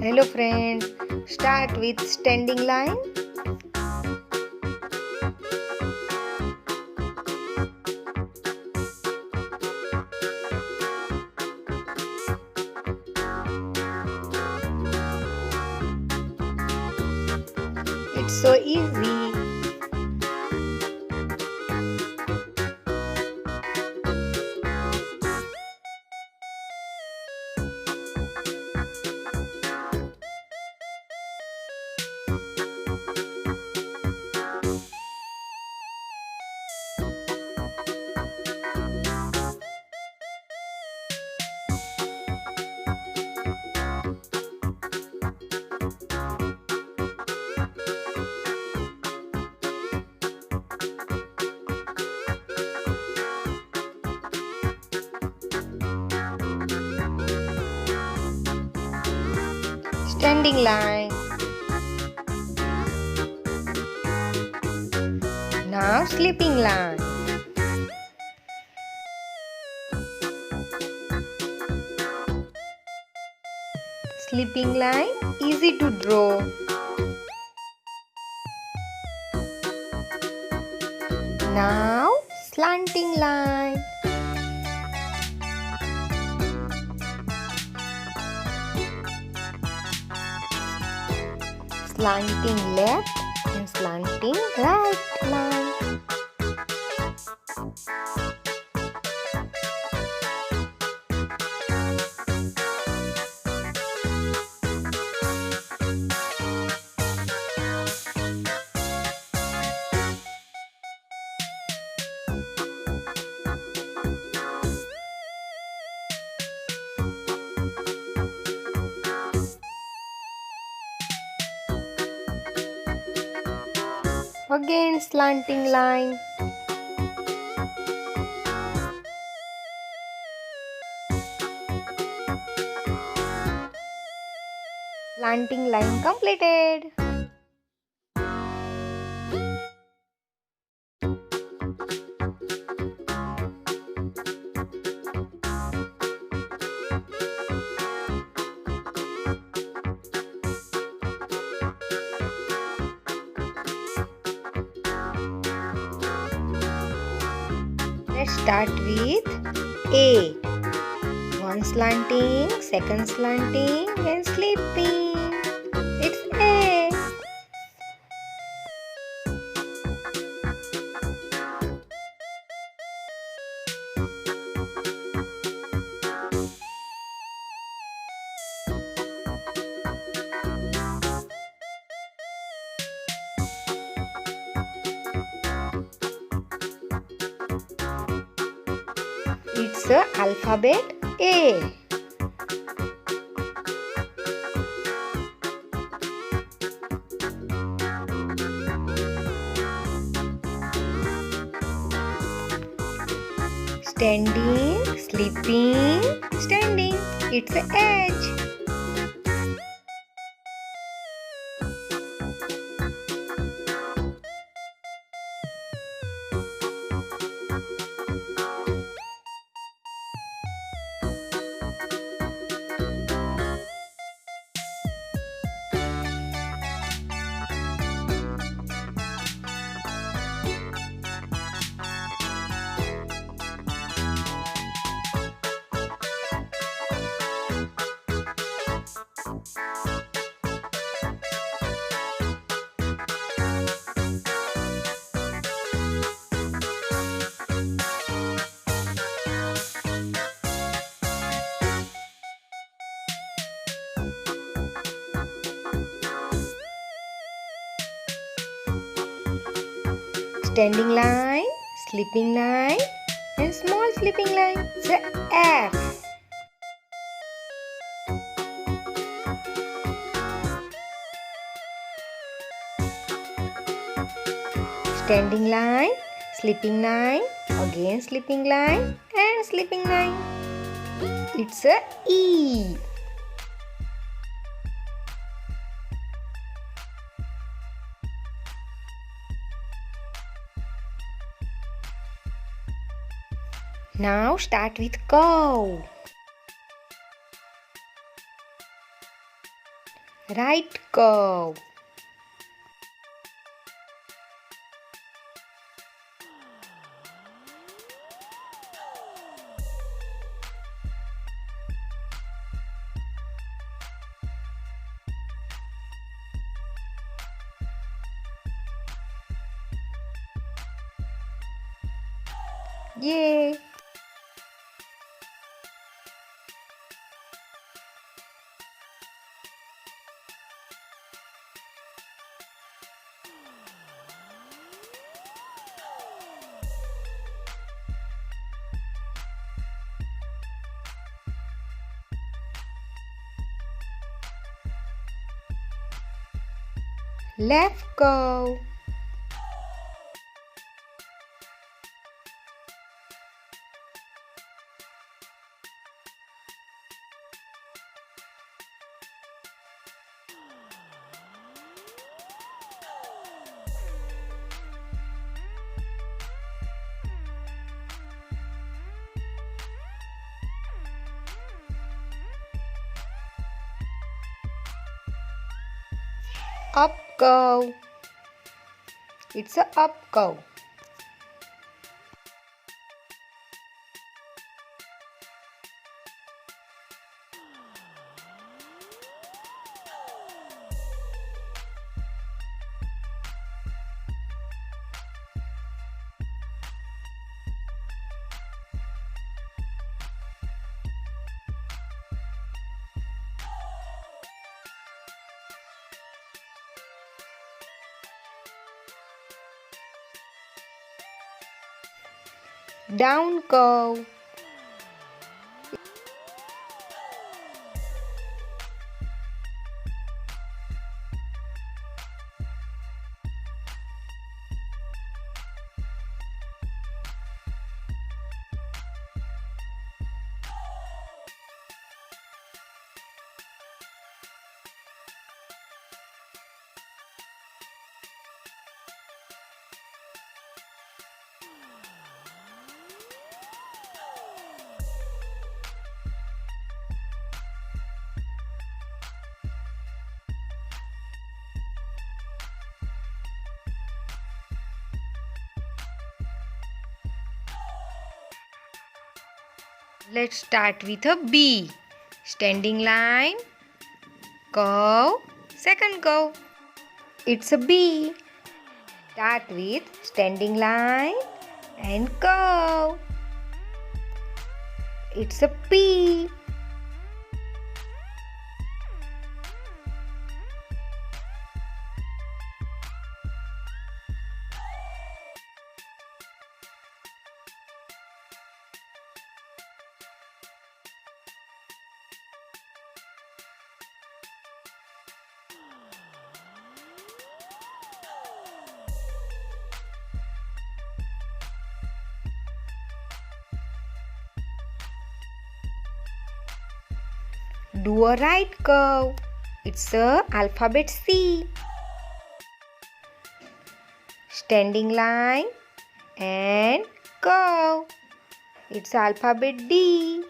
Hello friends, start with standing line. It's so easy. Standing line. Now sleeping line. Sleeping line, easy to draw. Now slanting line. Slanting left and slanting right line. Again slanting line. Slanting line completed. Let's start with A. One slanting, second slanting, and sleeping. It's A. It's the alphabet A. Standing, sleeping, standing. It's a H. Standing line, sleeping line, and small sleeping line. It's a F. Standing line, sleeping line, again sleeping line, and sleeping line. It's a E. Now start with cow. Right curve. Yay! Left curve. Up curve. It's a up curve. Down curve. Let's start with a B. Standing line, curve, second curve. It's a B. Start with standing line and curve. It's a P. Do a right curve. It's a alphabet C. Standing line and curve. It's alphabet D.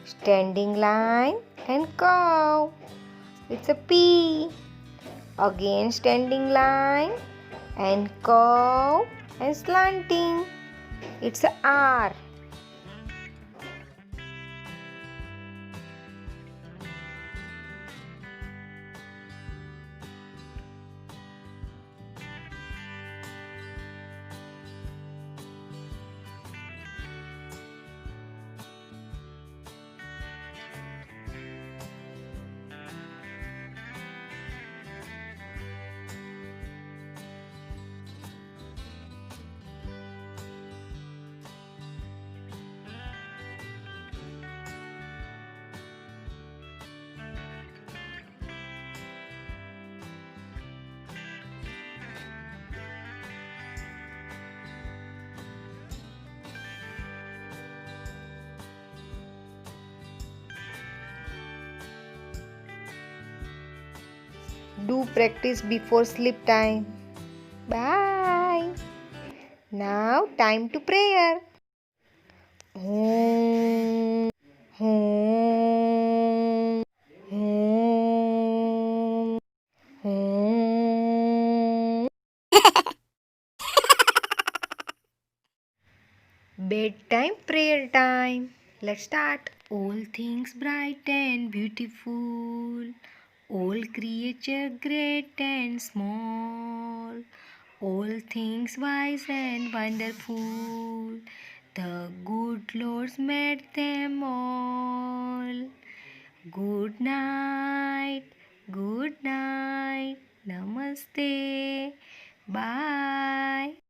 Standing line and curve. It's a P. Again standing line and curve and slanting. It's a R. Do practice before sleep time. Bye. Now time to prayer. Home, home, home, home. Bedtime prayer time. Let's start. All things bright and beautiful, all creature great and small, all things wise and wonderful, the good Lord's made them all. Good night, good night, namaste, bye.